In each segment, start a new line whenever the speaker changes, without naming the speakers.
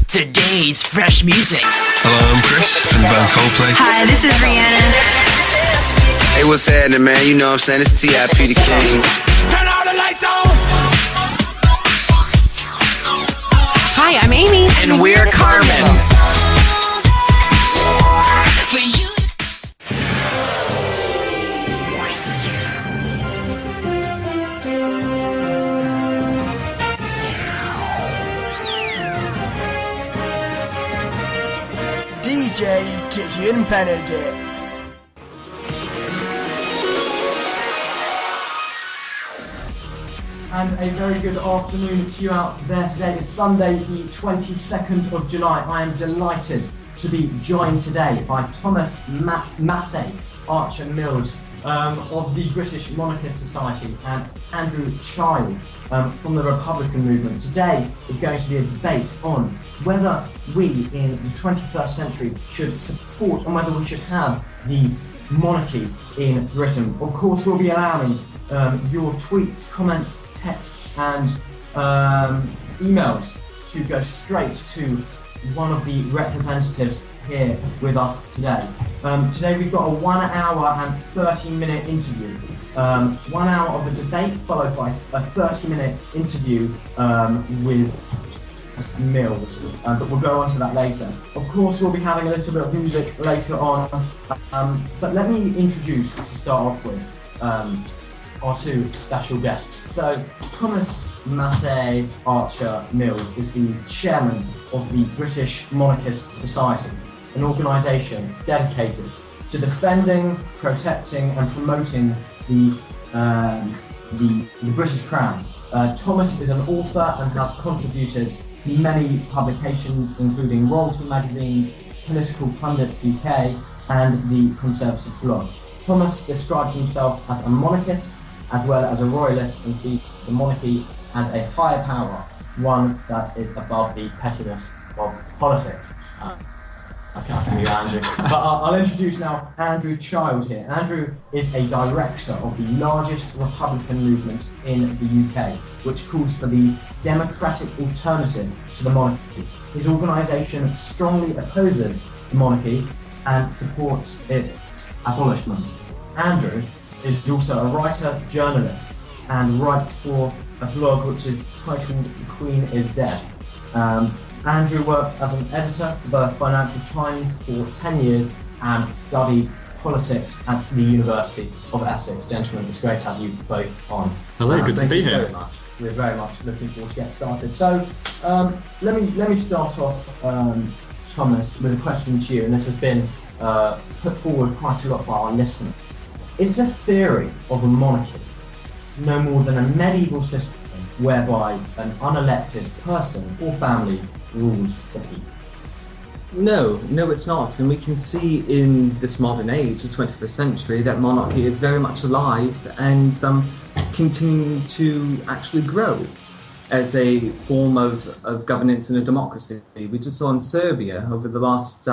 Today's fresh music.
Hello, I'm Chris from the band Coldplay.
Hi, this is Rihanna.
Hey, what's happening, man? You know what I'm saying? It's T.I.P. the King.
Turn all the lights on.
Hi, I'm Amy.
And we're Carmen.
DJ Kitchen Benedict.
And a very good afternoon to you out there today. It's Sunday, the 22nd of July. I am delighted to be joined today by Thomas Mace Arhcer Mills of the British Monarchist Society and Andrew Child from the Republican movement. Today is going to be a debate on whether we in the 21st century should support and whether we should have the monarchy in Britain. Of course, we'll be allowing your tweets, comments, texts and emails to go straight to one of the representatives here with us today. Today we've got a 1 hour and 30-minute interview. 1 hour of the debate followed by a 30-minute interview with Mills, but we'll go on to that later. Of course we'll be having a little bit of music later on, but let me introduce, to start off with, our two special guests. So Thomas Mace Arhcer Mills is the chairman of the British Monarchist Society, an organisation dedicated to defending, protecting and promoting the British Crown. Thomas is an author and has contributed to many publications including Royalty magazines, Political Pundits UK and the Conservative blog. Thomas describes himself as a monarchist as well as a royalist and sees the monarchy as a higher power, one that is above the pettiness of politics. I can't hear you, Andrew. But I'll introduce now Andrew Child here. Andrew is a director of the largest Republican movement in the UK, which calls for the democratic alternative to the monarchy. His organisation strongly opposes the monarchy and supports its abolishment. Andrew is also a writer, journalist, and writes for a blog which is titled The Queen is Dead. Andrew worked as an editor for the Financial Times for 10 years and studied politics at the University of Essex. Gentlemen, it's great to have you both on.
Hello, good to be here.
Very much. We're very much looking forward to getting started. So let me start off, Thomas, with a question to you, and this has been put forward quite a lot by our listeners. Is the theory of a monarchy no more than a medieval system whereby an unelected person or family rules the people?
No, it's not. And we can see in this modern age, the 21st century, that monarchy is very much alive and continuing to actually grow as a form of governance in a democracy. We just saw in Serbia over the last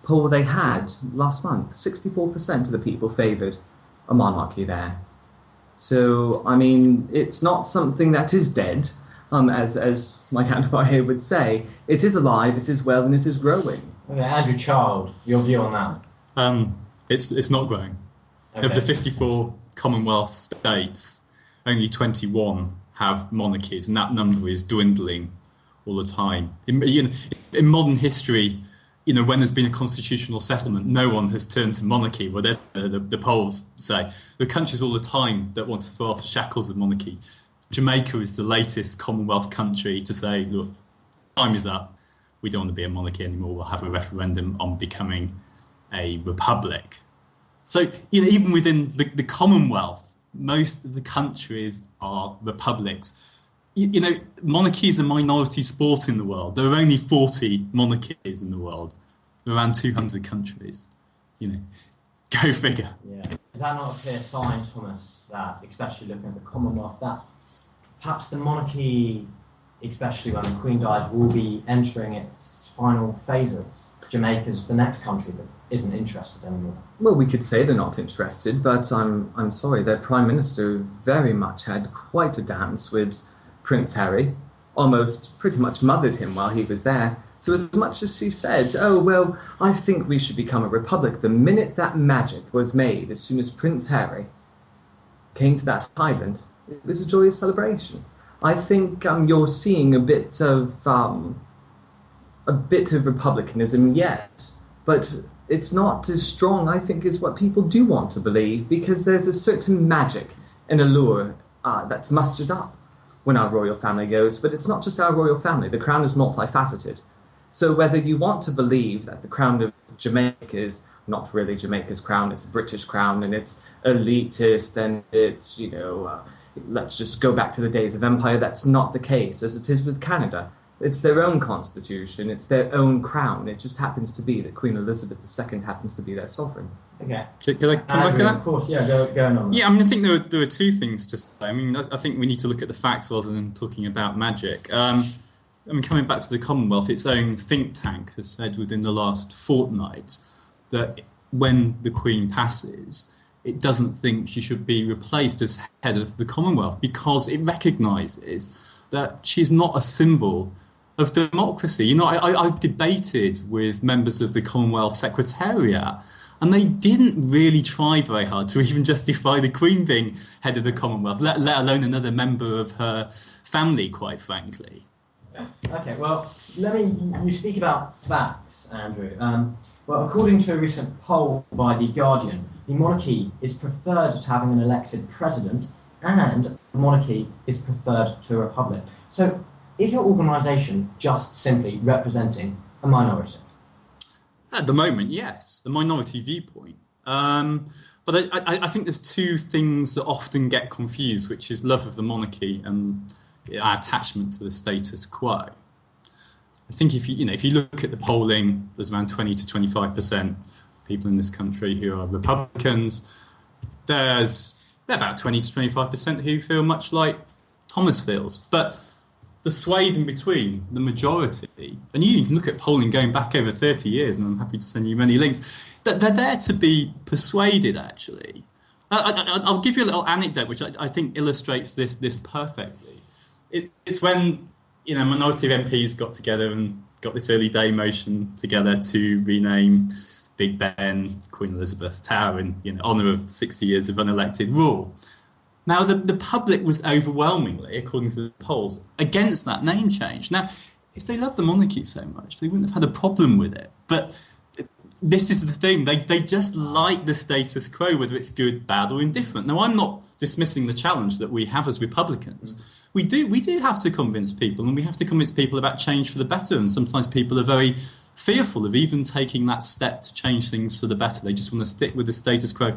poll they had last month, 64% of the people favoured a monarchy there. So, I mean, it's not something that is dead, as my counterpart here would say. It is alive, it is well, and it is growing.
Okay, Andrew Child, your view on that?
It's not growing.
Okay.
Of the 54 Commonwealth states, only 21 have monarchies, and that number is dwindling all the time. In modern history, when there's been a constitutional settlement, no one has turned to monarchy, whatever the polls say. There are countries all the time that want to throw off the shackles of monarchy. Jamaica is the latest Commonwealth country to say, look, time is up. We don't want to be a monarchy anymore. We'll have a referendum on becoming a republic. So, even within the Commonwealth, most of the countries are republics. Monarchy is a minority sport in the world. There are only 40 monarchies in the world. There are around 200 countries. Go figure.
Yeah. Is that not a clear sign, Thomas, that, especially looking at the Commonwealth, that perhaps the monarchy, especially when the Queen dies, will be entering its final phases? Jamaica's the next country that isn't interested anymore.
Well, we could say they're not interested, but I'm sorry, their Prime Minister very much had quite a dance with Prince Harry, almost pretty much mothered him while he was there. So as much as she said, oh, well, I think we should become a republic, the minute that magic was made, as soon as Prince Harry came to that island, it was a joyous celebration. I think you're seeing a bit of republicanism, yes, but it's not as strong, I think, as what people do want to believe, because there's a certain magic and allure that's mustered up when our royal family goes. But it's not just our royal family. The crown is multifaceted. So whether you want to believe that the crown of Jamaica is not really Jamaica's crown, it's a British crown, and it's elitist, and it's, let's just go back to the days of empire, that's not the case, as it is with Canada. It's their own constitution, it's their own crown. It just happens to be that Queen Elizabeth II happens to be their sovereign.
Okay.
Can I come back to that?
Of course, yeah, going on.
Yeah, I think there are two things to say. I think we need to look at the facts rather than talking about magic. Coming back to the Commonwealth, its own think tank has said within the last fortnight that when the Queen passes, it doesn't think she should be replaced as head of the Commonwealth because it recognises that she's not a symbol of democracy. I've debated with members of the Commonwealth Secretariat, and they didn't really try very hard to even justify the Queen being head of the Commonwealth, let alone another member of her family, quite frankly.
Okay, well, you speak about facts, Andrew. Well, according to a recent poll by The Guardian, the monarchy is preferred to having an elected president, and the monarchy is preferred to a republic. So, is your organisation just simply representing a minority?
At the moment, yes, the minority viewpoint. But I think there's two things that often get confused, which is love of the monarchy and our attachment to the status quo. I think if you look at the polling, there's around 20 to 25% people in this country who are Republicans. There's about 20 to 25% who feel much like Thomas feels. But the swathe in between, the majority, and you can look at polling going back over 30 years, and I'm happy to send you many links, that they're there to be persuaded, actually. I'll give you a little anecdote which I think illustrates this perfectly. It's when a minority of MPs got together and got this early day motion together to rename Big Ben Queen Elizabeth Tower in honour of 60 years of unelected rule. Now, the public was overwhelmingly, according to the polls, against that name change. Now, if they loved the monarchy so much, they wouldn't have had a problem with it. But this is the thing. They just like the status quo, whether it's good, bad, or indifferent. Now, I'm not dismissing the challenge that we have as Republicans. We do have to convince people, and we have to convince people about change for the better. And sometimes people are very fearful of even taking that step to change things for the better. They just want to stick with the status quo.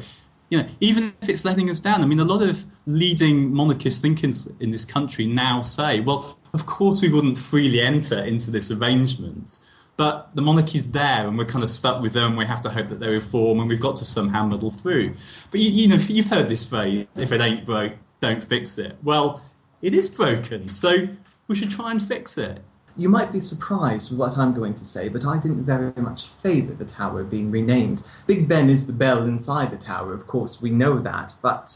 Even if it's letting us down. A lot of leading monarchist thinkers in this country now say, well, of course we wouldn't freely enter into this arrangement, but the monarchy's there and we're kind of stuck with them. We have to hope that they reform and we've got to somehow muddle through. But, you've heard this phrase, if it ain't broke, don't fix it. Well, it is broken, so we should try and fix it.
You might be surprised with what I'm going to say, but I didn't very much favour the tower being renamed. Big Ben is the bell inside the tower, of course, we know that, but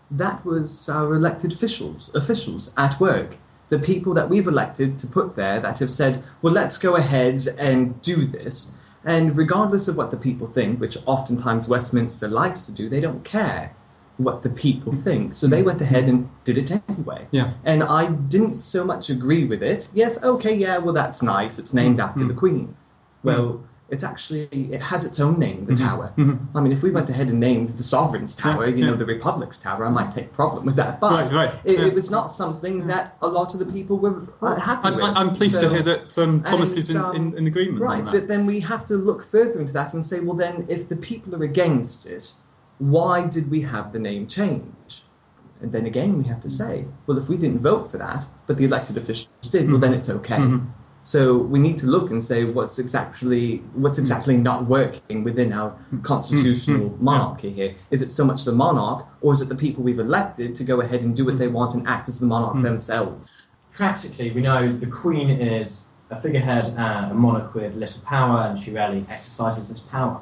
that was our elected officials at work. The people that we've elected to put there that have said, well, let's go ahead and do this. And regardless of what the people think, which oftentimes Westminster likes to do, they don't care what the people think. So they went ahead and did it anyway.
Yeah.
And I didn't so much agree with it. Yes, okay, yeah, well, that's nice. It's named after the Queen. Well, it has its own name, the tower. If we went ahead and named the Sovereign's Tower, the Republic's Tower, I might take a problem with that. But it was not something that a lot of the people were happy with.
I'm pleased to hear that Thomas is in agreement
right,
on that.
But then we have to look further into that and say, well, then, if the people are against it, why did we have the name change? And then again, we have to say, well, if we didn't vote for that, but the elected officials did, well, then it's okay. So we need to look and say what's exactly not working within our constitutional monarchy here. Is it so much the monarch, or is it the people we've elected to go ahead and do what they want and act as the monarch themselves?
Practically, we know the Queen is a figurehead and a monarch with little power, and she rarely exercises this power.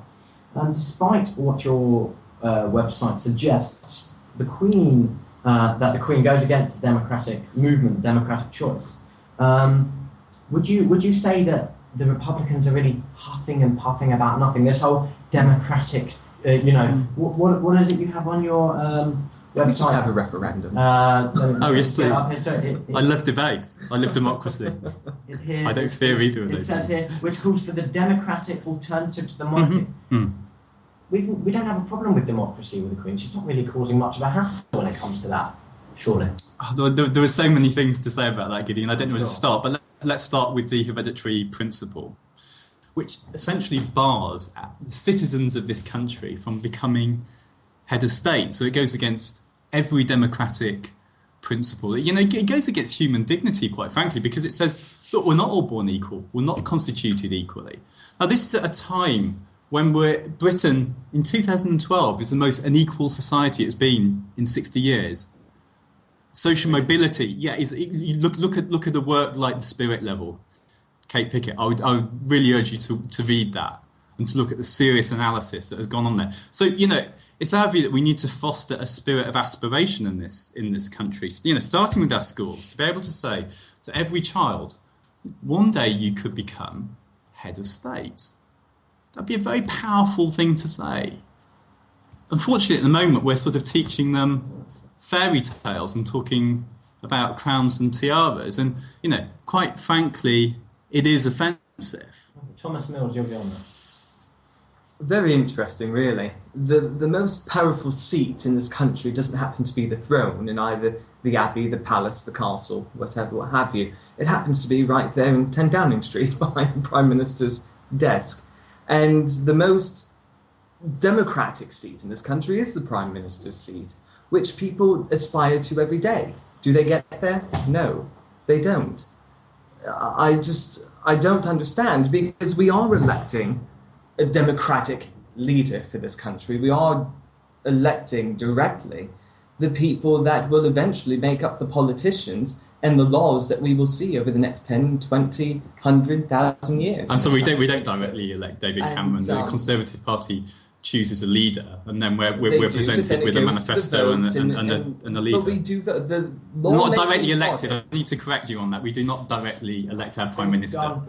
Despite what your website suggests, that the Queen goes against the democratic movement, democratic choice. Would you say that the Republicans are really huffing and puffing about nothing? This whole democratic, what is it you have on your
Let me
website?
just have a referendum.
Oh, yes, please.
Okay, so
I love debate. I love democracy. I don't fear either of
It
those
says
things.
here, which calls for the democratic alternative to the monarchy. We don't have a problem with democracy with the Queen. She's not really causing much of a hassle when it comes to that, surely.
Oh, there were so many things to say about that, Gideon. I don't know where to
Sure.
start, but let's start with the hereditary principle, which essentially bars citizens of this country from becoming head of state. So it goes against every democratic principle. It goes against human dignity, quite frankly, because it says, look, we're not all born equal. We're not constituted equally. Now, this is at a time when Britain, in 2012, is the most unequal society it's been in 60 years. Social mobility, you look at the work like The Spirit Level, Kate Pickett. I would really urge you to read that and to look at the serious analysis that has gone on there. So, it's our view that we need to foster a spirit of aspiration in this country. Starting with our schools, to be able to say to every child, one day you could become head of state. That'd be a very powerful thing to say. Unfortunately, at the moment, we're sort of teaching them fairy tales and talking about crowns and tiaras. And, quite frankly, it is offensive.
Thomas Mills, you'll be on that.
Very interesting, really. The most powerful seat in this country doesn't happen to be the throne in either the abbey, the palace, the castle, whatever, what have you. It happens to be right there in 10 Downing Street behind the Prime Minister's desk. And the most democratic seat in this country is the Prime Minister's seat, which people aspire to every day. Do they get there? No, they don't. I don't understand, because we are electing a democratic leader for this country. We are electing directly the people that will eventually make up the politicians and the laws that we will see over the next 10, 20, 100,000 years.
And so we don't directly elect David Cameron. The Conservative Party chooses a leader, and then we're presented with a manifesto and a leader.
But we do the law.
Not directly elected. I need to correct you on that. We do not directly elect our Prime Minister.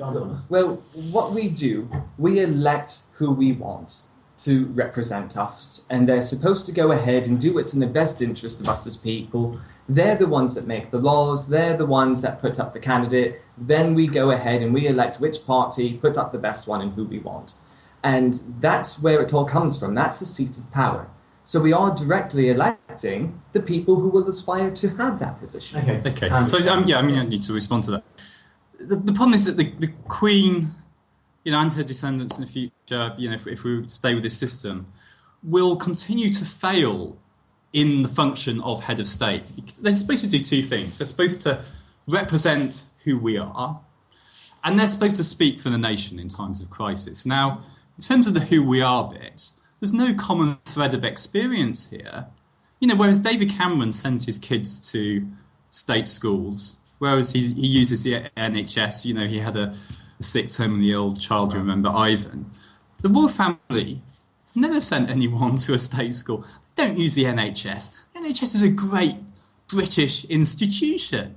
Well, what we do, we elect who we want to represent us, and they're supposed to go ahead and do what's in the best interest of us as people. They're the ones that make the laws, they're the ones that put up the candidate, then we go ahead and we elect which party put up the best one and who we want. And that's where it all comes from. That's the seat of power. So we are directly electing the people who will aspire to have that position.
Okay. I need to respond to that. The problem is that the Queen, and her descendants in the future, if we stay with this system, will continue to fail in the function of head of state. They're supposed to do two things. They're supposed to represent who we are, and they're supposed to speak for the nation in times of crisis. Now, in terms of the who we are bit, there's no common thread of experience here. Whereas David Cameron sends his kids to state schools, whereas he uses the NHS, he had a sick, terminally ill child, you remember, Ivan. The royal family never sent anyone to a state school. They don't use the NHS. The NHS is a great British institution.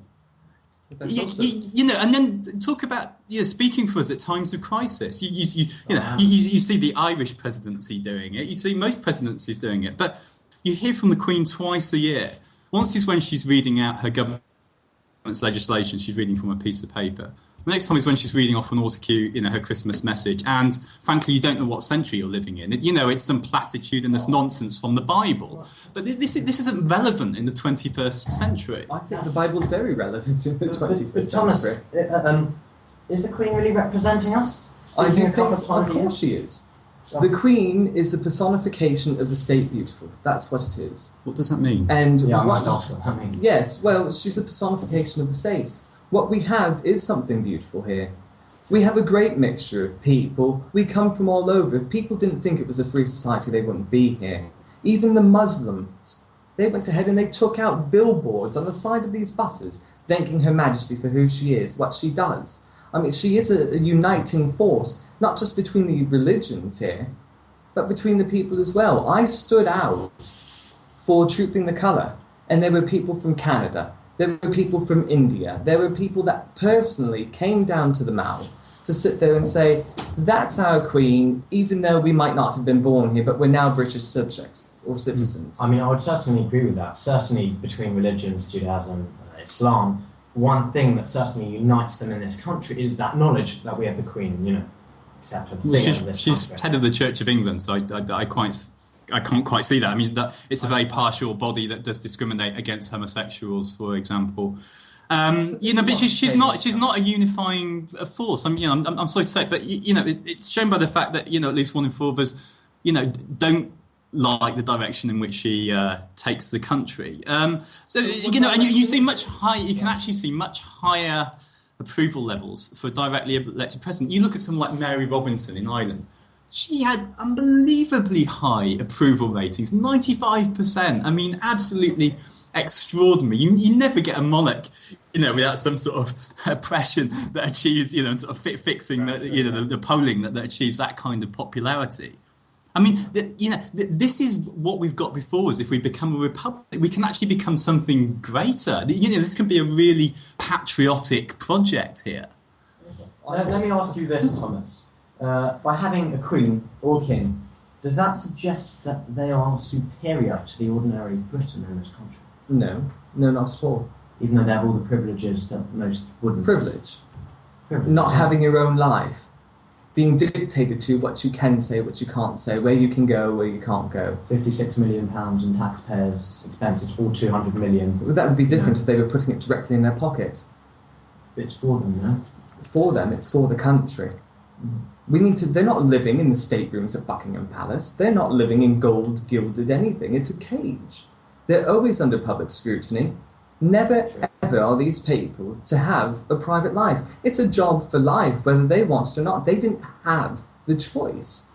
And then talk about speaking for us at times of crisis. You see the Irish presidency doing it. You see most presidencies doing it. But you hear from the Queen twice a year. Once is when she's reading out her government's legislation. She's reading from a piece of paper. The next time is when she's reading off an autocue, her Christmas message. And frankly, you don't know what century you're living in. It's some platitudinous nonsense from the Bible. But this isn't relevant in the 21st century.
I think the Bible's very relevant in the 21st
Thomas,
century.
is the Queen really representing us?
I do
Speaking a
think,
couple
of
of times a year?
course she is. The Queen is the personification of the state beautiful. That's what it is.
What does that mean?
And
Yeah, I might ask what that means.
yes, well, she's a personification of the state. What we have is something beautiful here. We have a great mixture of people. We come from all over. If people didn't think it was a free society, they wouldn't be here. Even the Muslims, they went ahead and they took out billboards on the side of these buses, thanking Her Majesty for who she is, what she does. I mean, she is a uniting force, not just between the religions here, but between the people as well. I stood out for Trooping the Colour, and there were people from Canada, There were people from India. There were people that personally came down to the Mall to sit there and say, that's our queen, even though we might not have been born here, but we're now British subjects or citizens.
I mean, I would certainly agree with that. Certainly between religions, Judaism, Islam, one thing that certainly unites them in this country is that knowledge that we have the Queen, etc.
She's head of the Church of England, so I can't quite see that. I mean, that it's a very partial body that does discriminate against homosexuals, for example. But she's not a unifying force. I'm sorry to say it, but it's shown by the fact that at least one in four of us, don't like the direction in which she takes the country. And you see much high. You can actually see much higher approval levels for a directly elected president. You look at someone like Mary Robinson in Ireland. She had unbelievably high approval ratings, 95%. I mean, absolutely extraordinary. You never get a monarch, without some sort of oppression that achieves, and sort of fixing the polling that achieves that kind of popularity. I mean, this is what we've got before us. If we become a republic, we can actually become something greater. This can be a really patriotic project here.
Let me ask you this, Thomas. By having a queen or king, does that suggest that they are superior to the ordinary Briton in this country?
No, not at all.
Even though they have all the privileges that most wouldn't.
Privilege. Not having your own life. Being dictated to what you can say, what you can't say, where you can go, where you can't go.
£56 million in taxpayers' expenses, or $200 million.
Well, that would be different if they were putting it directly in their pocket.
It's for them, no?
For them, it's for the country. They're not living in the staterooms at Buckingham Palace. They're not living in gold gilded anything. It's a cage. They're always under public scrutiny. Never ever are these people to have a private life. It's a job for life, whether they want it or not. They didn't have the choice.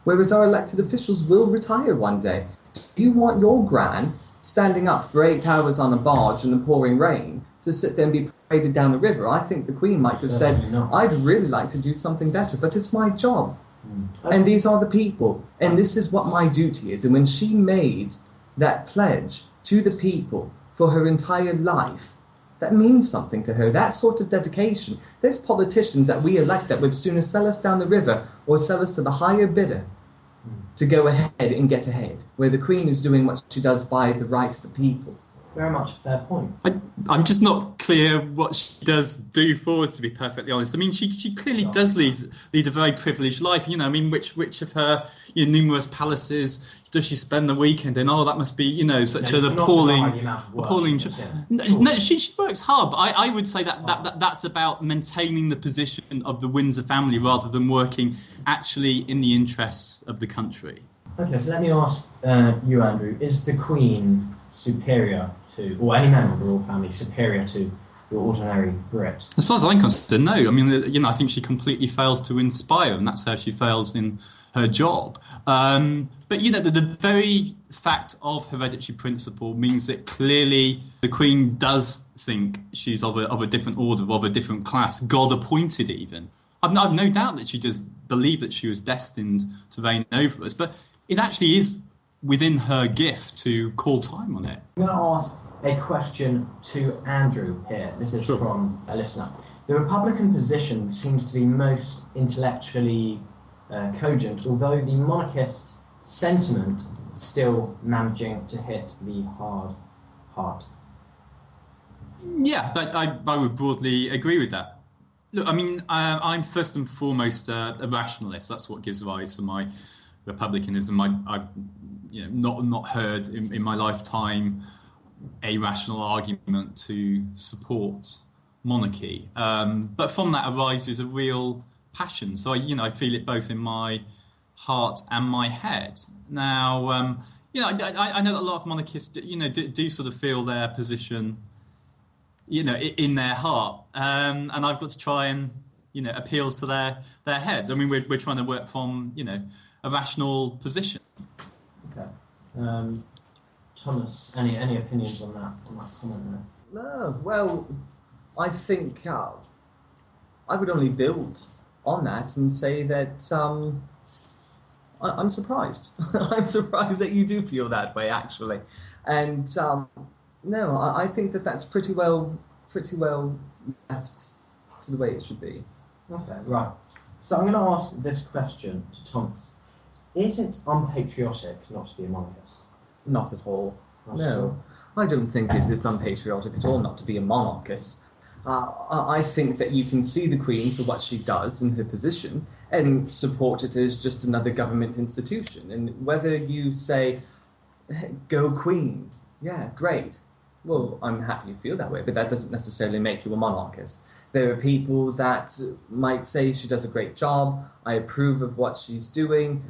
Whereas our elected officials will retire one day. Do you want your gran standing up for 8 hours on a barge in the pouring rain to sit there and be paraded down the river? I think the Queen might have said, I'd really like to do something better, but it's my job. And these are the people. And this is what my duty is. And when she made that pledge to the people for her entire life, that means something to her. That sort of dedication. There's politicians that we elect that would sooner sell us down the river or sell us to the higher bidder to go ahead and get ahead, where the Queen is doing what she does by the right of the people.
Very much a fair point.
I'm just not clear what she does do for us, to be perfectly honest. I mean, she clearly does lead a very privileged life. Which of her numerous palaces does she spend the weekend in? Oh, that must be such an appalling. No, she works hard, but I would say that's about maintaining the position of the Windsor family rather than working actually in the interests of the country.
Okay, so let me ask you, Andrew: is the Queen superior to, or any member of the royal family superior to your ordinary Brit?
As far as I'm concerned, no. I mean, I think she completely fails to inspire, and that's how she fails in her job. But the very fact of hereditary principle means that clearly the Queen does think she's of a different order, of a different class, God appointed even. I've no doubt that she does believe that she was destined to reign over us, but it actually is within her gift to call time on it.
I'm going to ask a question to Andrew here. This is from a listener. The Republican position seems to be most intellectually cogent, although the monarchist sentiment still managing to hit the hard heart.
Yeah, but I would broadly agree with that. Look, I mean, I'm first and foremost a rationalist. That's what gives rise to my republicanism. I've not heard in my lifetime a rational argument to support monarchy. But from that arises a real passion. So I feel it both in my heart and my head. Now, I know that a lot of monarchists, do sort of feel their position, in their heart, and I've got to try and appeal to their heads. I mean, we're trying to work from a rational position.
Okay. Thomas, any opinions on that comment there?
No, well, I think I would only build on that and say that I'm surprised. I'm surprised that you do feel that way, actually. And No, I think that that's pretty well left to the way it should be.
Okay, right. So I'm going to ask this question to Thomas. Is it unpatriotic not to be a monarchist?
Not at all.
Not at
No,
all.
I don't think it's unpatriotic at all not to be a monarchist. I think that you can see the Queen for what she does in her position and support it as just another government institution. And whether you say, go Queen, yeah, great. Well, I'm happy you feel that way, but that doesn't necessarily make you a monarchist. There are people that might say she does a great job, I approve of what she's doing,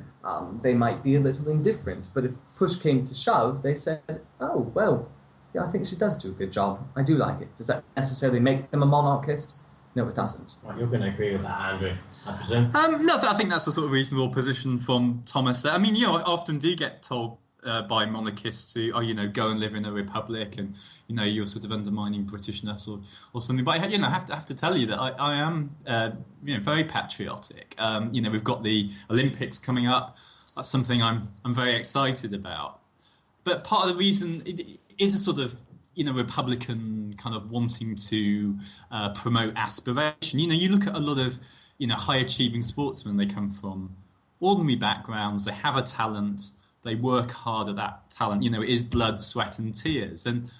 they might be a little indifferent, but if push came to shove, they said, oh, well, yeah, I think she does do a good job, I do like it. Does that necessarily make them a monarchist? No, it doesn't.
Right, you're going to agree with that, Andrew, I presume?
No, I think that's a sort of reasonable position from Thomas. I mean, I often do get told by monarchists to, go and live in a republic, and you're sort of undermining Britishness or something. But I have to tell you that I am very patriotic. We've got the Olympics coming up. That's something I'm very excited about. But part of the reason it is a sort of Republican kind of wanting to promote aspiration. You look at a lot of high achieving sportsmen. They come from ordinary backgrounds. They have a talent. They work hard at that talent. It is blood, sweat, and tears. And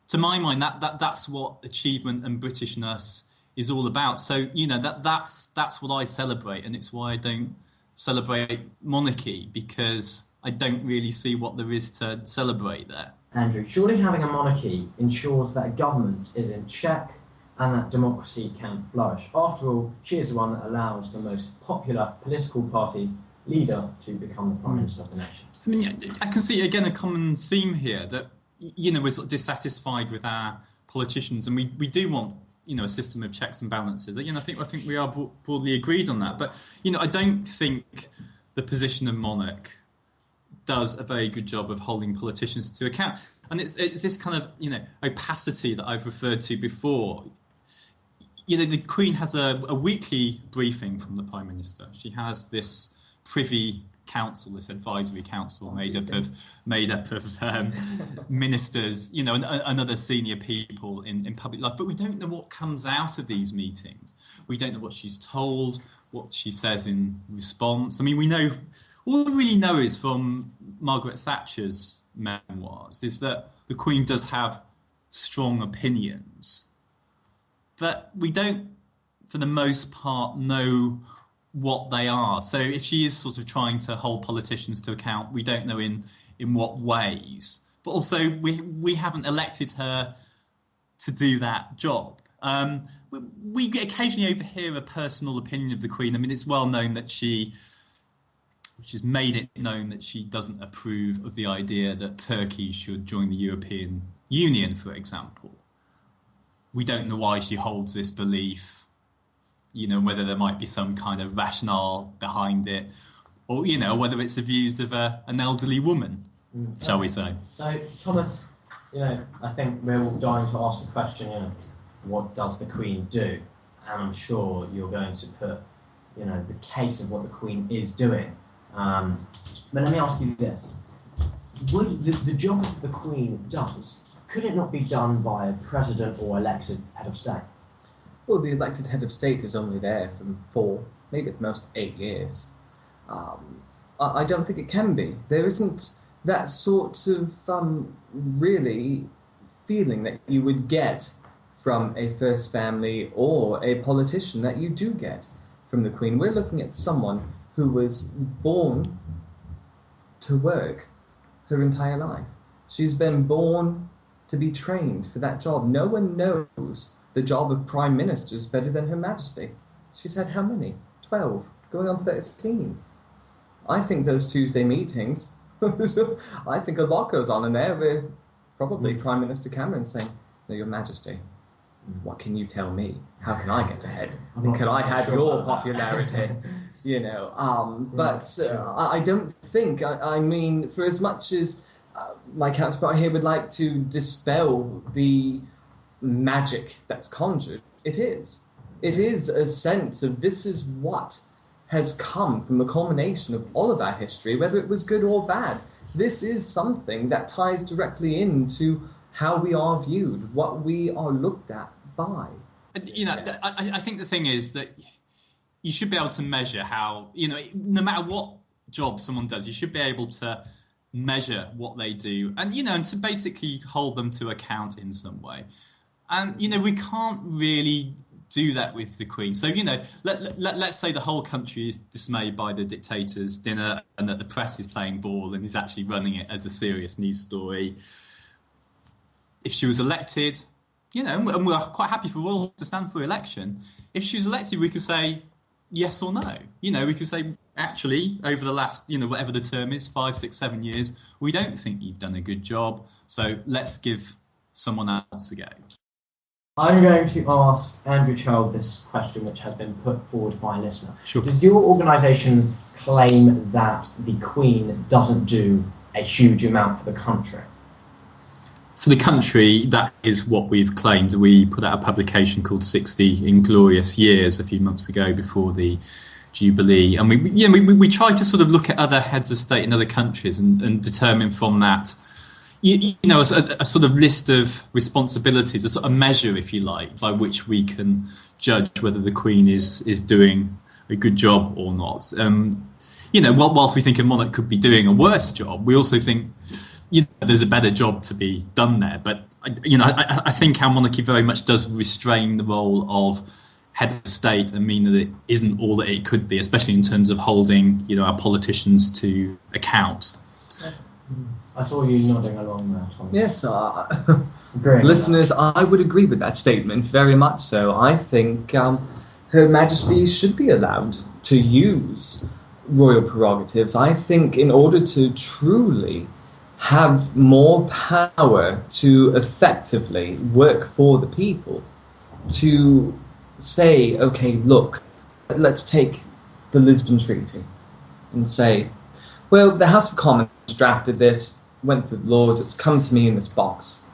to my mind, that's what achievement and Britishness is all about. So that's what I celebrate, and it's why I don't celebrate monarchy, because I don't really see what there is to celebrate there.
Andrew, surely having a monarchy ensures that a government is in check and that democracy can flourish. After all, she is the one that allows the most popular political party leader to become the Prime Minister of the nation.
I mean, I can see, again, a common theme here that, we're sort of dissatisfied with our politicians, and we do want, a system of checks and balances. I think we are broadly agreed on that. But, I don't think the position of monarch does a very good job of holding politicians to account. And it's this kind of, opacity that I've referred to before. The Queen has a weekly briefing from the Prime Minister. She has this Privy Council, this advisory council made up of ministers, and other senior people in public life. But we don't know what comes out of these meetings. We don't know what she's told, what she says in response. I mean, all we really know is from Margaret Thatcher's memoirs is that the Queen does have strong opinions, but we don't, for the most part, know what they are. So if she is sort of trying to hold politicians to account, we don't know in what ways. But also, we haven't elected her to do that job. We occasionally overhear a personal opinion of the Queen. I mean, it's well known that she's made it known that she doesn't approve of the idea that Turkey should join the European Union, for example. We don't know why she holds this belief, whether there might be some kind of rationale behind it, or, whether it's the views of an elderly woman, shall we say.
So, Thomas, I think we're all dying to ask the question, what does the Queen do? And I'm sure you're going to put, the case of what the Queen is doing. But let me ask you this. Would the job that the Queen does, could it not be done by a president or elected head of state?
Well, the elected head of state is only there for 4, maybe at most 8 years. I don't think it can be. There isn't that sort of really feeling that you would get from a first family or a politician that you do get from the Queen. We're looking at someone who was born to work her entire life. She's been born to be trained for that job. No one knows the job of Prime Ministers better than Her Majesty. She's had how many? 12, going on 13. I think those Tuesday meetings, I think a lot goes on in there with probably Prime Minister Cameron saying, "No, Your Majesty, what can you tell me? How can I get ahead? And can I have your popularity?" But I don't think, I mean, for as much as my counterpart here would like to dispel the magic that's conjured, it is a sense of this is what has come from the culmination of all of our history, whether it was good or bad. This is something that ties directly into how we are viewed, what we are looked at by.
You know, I think the thing is that you should be able to measure how, you know, no matter what job someone does, you should be able to measure what they do and, you know, and to basically hold them to account in some way. And, you know, we can't really do that with the Queen. So, you know, let's say the whole country is dismayed by the dictator's dinner and that the press is playing ball and is actually running it as a serious news story. If she was elected, you know, and we're quite happy for Royal to stand for election, if she was elected, we could say yes or no. You know, we could say, actually, over the last, you know, whatever the term is, 5, 6, 7 years, we don't think you've done a good job, so let's give someone else a go.
I'm going to ask Andrew Child this question, which has been put forward by a listener.
Sure.
Does your organisation claim that the Queen doesn't do a huge amount for the country?
For the country, that is what we've claimed. We put out a publication called 60 Inglorious Years a few months ago before the Jubilee. And we tried to sort of look at other heads of state in other countries and determine from that, you know, a sort of list of responsibilities, a sort of measure, if you like, by which we can judge whether the Queen is doing a good job or not. You know, whilst we think a monarch could be doing a worse job, we also think, you know, there's a better job to be done there. But, you know, I think our monarchy very much does restrain the role of head of state and mean that it isn't all that it could be, especially in terms of holding, you know, our politicians to account.
I saw you nodding along there, Tom.
Yes, listeners, I would agree with that statement very much so. I think Her Majesty should be allowed to use royal prerogatives. I think in order to truly have more power to effectively work for the people, to say, okay, look, let's take the Lisbon Treaty and say, well, the House of Commons drafted this, went through the Lords, it's come to me in this box.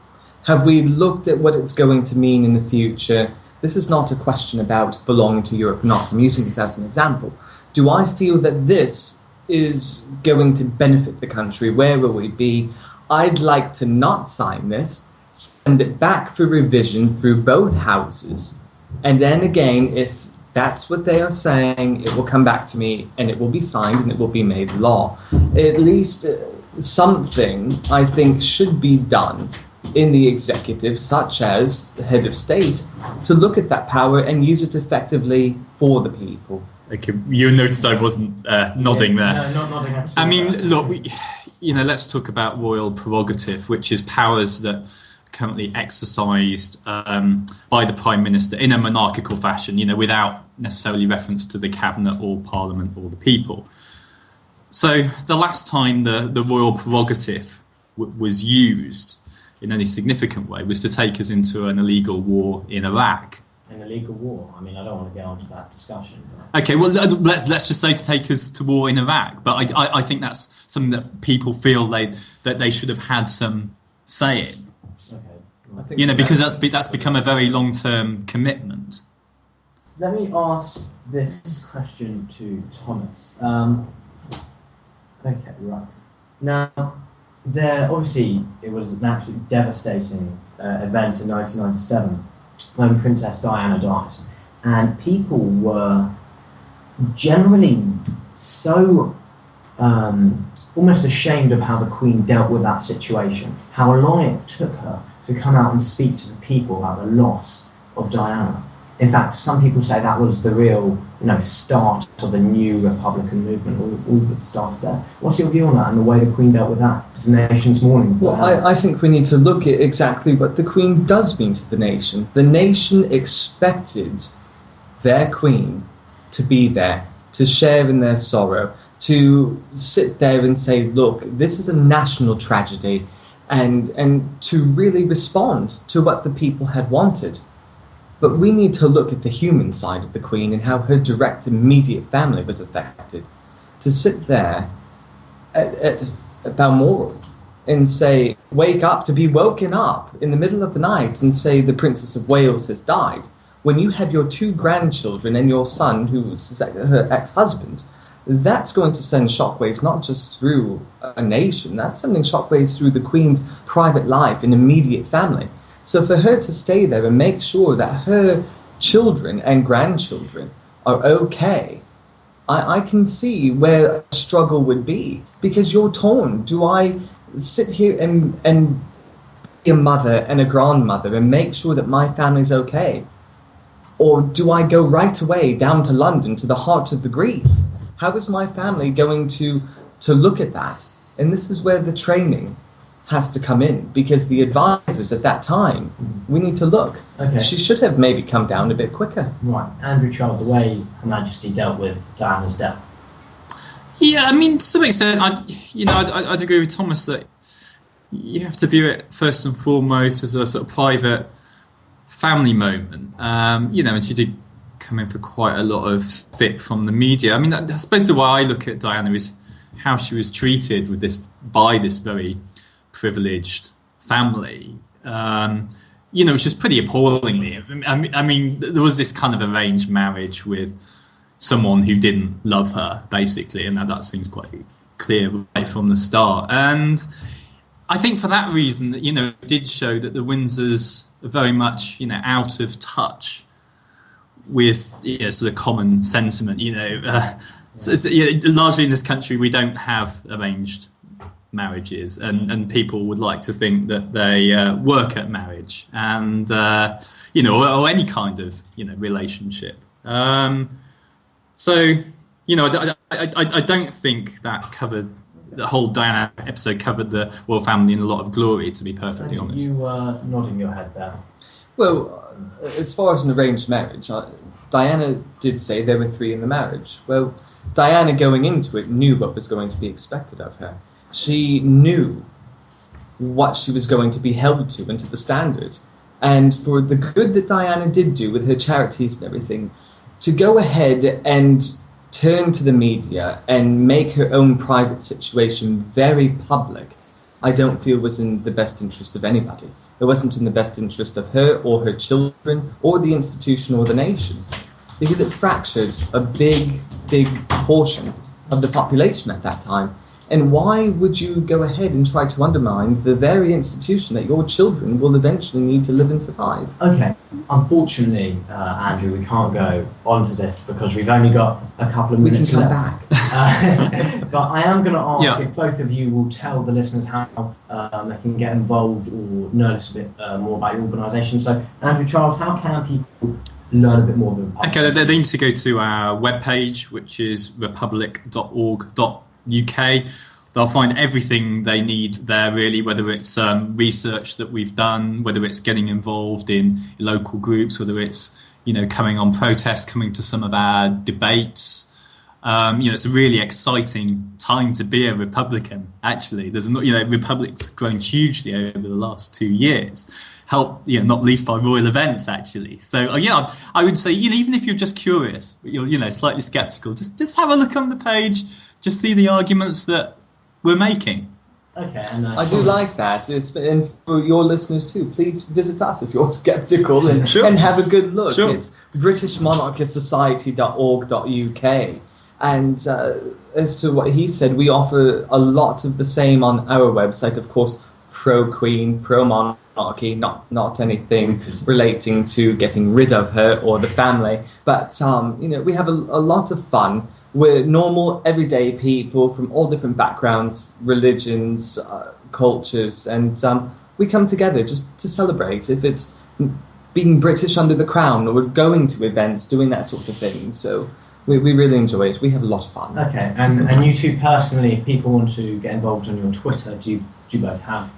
Have we looked at what it's going to mean in the future? This is not a question about belonging to Europe or not. I'm using it as an example. Do I feel that this is going to benefit the country? Where will we be? I'd like to not sign this, send it back for revision through both houses, and then again, if that's what they are saying, it will come back to me and it will be signed and it will be made law. At least something, I think, should be done in the executive, such as the head of state, to look at that power and use it effectively for the people.
Okay, you noticed I wasn't nodding there.
No, not nodding at all.
I mean, look, you know, let's talk about royal prerogative, which is powers that are currently exercised by the Prime Minister in a monarchical fashion, you know, without necessarily reference to the cabinet or Parliament or the people. So the last time the royal prerogative was used in any significant way was to take us into an illegal war in Iraq.
An illegal war? I mean, I don't want to get onto that discussion.
Okay, well, let's just say to take us to war in Iraq. But I think that's something that people feel that they should have had some say in.
Okay.
You know, because that's become a very long-term commitment.
Let me ask this question to Thomas. Okay, right. Now, obviously, it was an absolutely devastating event in 1997 when Princess Diana died. And people were generally so almost ashamed of how the Queen dealt with that situation, how long it took her to come out and speak to the people about the loss of Diana. In fact, some people say that was the real, start of the new Republican movement, all that started there. What's your view on that and the way the Queen dealt with that, the nation's mourning?
Well, I think we need to look at exactly what the Queen does mean to the nation. The nation expected their Queen to be there, to share in their sorrow, to sit there and say, look, this is a national tragedy, and to really respond to what the people had wanted. But we need to look at the human side of the Queen and how her direct immediate family was affected. To sit there at Balmoral and say, wake up, to be woken up in the middle of the night and say the Princess of Wales has died, when you have your 2 grandchildren and your son, who was her ex-husband, that's going to send shockwaves not just through a nation, that's sending shockwaves through the Queen's private life and immediate family. So for her to stay there and make sure that her children and grandchildren are okay, I can see where a struggle would be, because you're torn. Do I sit here and be a mother and a grandmother and make sure that my family's okay? Or do I go right away down to London, to the heart of the grief? How is my family going to look at that? And this is where the training has to come in, because the advisors at that time, we need to look.
Okay.
She should have maybe come down a bit quicker.
Right, Andrew Charles, the way Her Majesty dealt with Diana's death.
Yeah, I mean, to some extent, I'd agree with Thomas that you have to view it first and foremost as a sort of private family moment. And she did come in for quite a lot of stick from the media. I mean, I suppose the way I look at Diana is how she was treated by this very privileged family, which is pretty appallingly. I mean, there was this kind of arranged marriage with someone who didn't love her, basically, and that seems quite clear right from the start. And I think for that reason, it did show that the Windsors are very much, out of touch with sort of common sentiment. Largely in this country, we don't have arranged marriages, and people would like to think that they work at marriage and or any kind of relationship. So I don't think that covered the whole Diana episode covered the royal family in a lot of glory, to be perfectly honest.
You were nodding your head there.
Well, as far as an arranged marriage, Diana did say there were 3 in the marriage. Well, Diana going into it knew what was going to be expected of her. She knew what she was going to be held to and to the standard. And for the good that Diana did do with her charities and everything, to go ahead and turn to the media and make her own private situation very public, I don't feel was in the best interest of anybody. It wasn't in the best interest of her or her children or the institution or the nation, because it fractured a big portion of the population at that time. And why would you go ahead and try to undermine the very institution that your children will eventually need to live and survive?
Okay, unfortunately, Andrew, we can't go on to this because we've only got a couple of minutes
left.
We can come back. But I am going to ask if both of you will tell the listeners how they can get involved or know a little bit more about your organisation. So, Andrew Charles, how can people learn a bit more about
Okay, they need to go to our webpage, which is republic.org.uk. They'll find everything they need there, really, whether it's research that we've done, whether it's getting involved in local groups, whether it's coming on protests, coming to some of our debates. It's a really exciting time to be a Republican. Actually, Republic's grown hugely over the last 2 years, helped not least by royal events. Actually, so I would say even if you're just curious, you're slightly sceptical, just have a look on the page. Just see the arguments that we're making.
Okay, and
I do like that. And for your listeners too, please visit us if you're sceptical and have a good look.
Sure.
It's britishmonarchistsociety.org.uk. And as to what he said, we offer a lot of the same on our website. Of course, pro-Queen, pro-monarchy, not anything relating to getting rid of her or the family. But, we have a lot of fun. We're normal, everyday people from all different backgrounds, religions, cultures, and we come together just to celebrate. If it's being British under the crown or going to events, doing that sort of thing. So we really enjoy it. We have a lot of fun.
Okay, and you two personally, if people want to get involved on your Twitter, do you both have?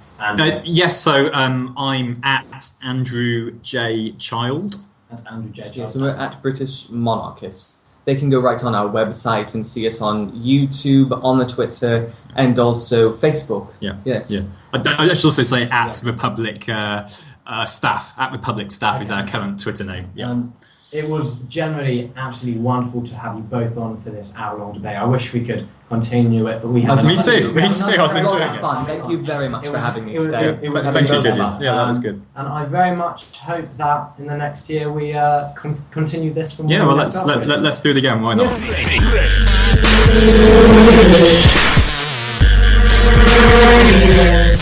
Yes, so I'm at Andrew J. Child.
At Andrew J. Child.
Yeah, so we're at British Monarchist. They can go right on our website and see us on YouTube, on the Twitter, and also Facebook.
Yeah.
Yes.
Yeah. I should also say at Republic Staff. At Republic Staff is our current Twitter name. Yeah.
It was generally absolutely wonderful to have you both on for this hour-long debate. I wish we could continue it, but we have.
Me too. I was enjoying it.
Fun. Thank you very much for having me today.
Thank you, Gideon. Yeah, that was good.
And I very much hope that in the next year we continue this from.
Yeah, well, let's do it again. Why not?
Yes.
Yeah.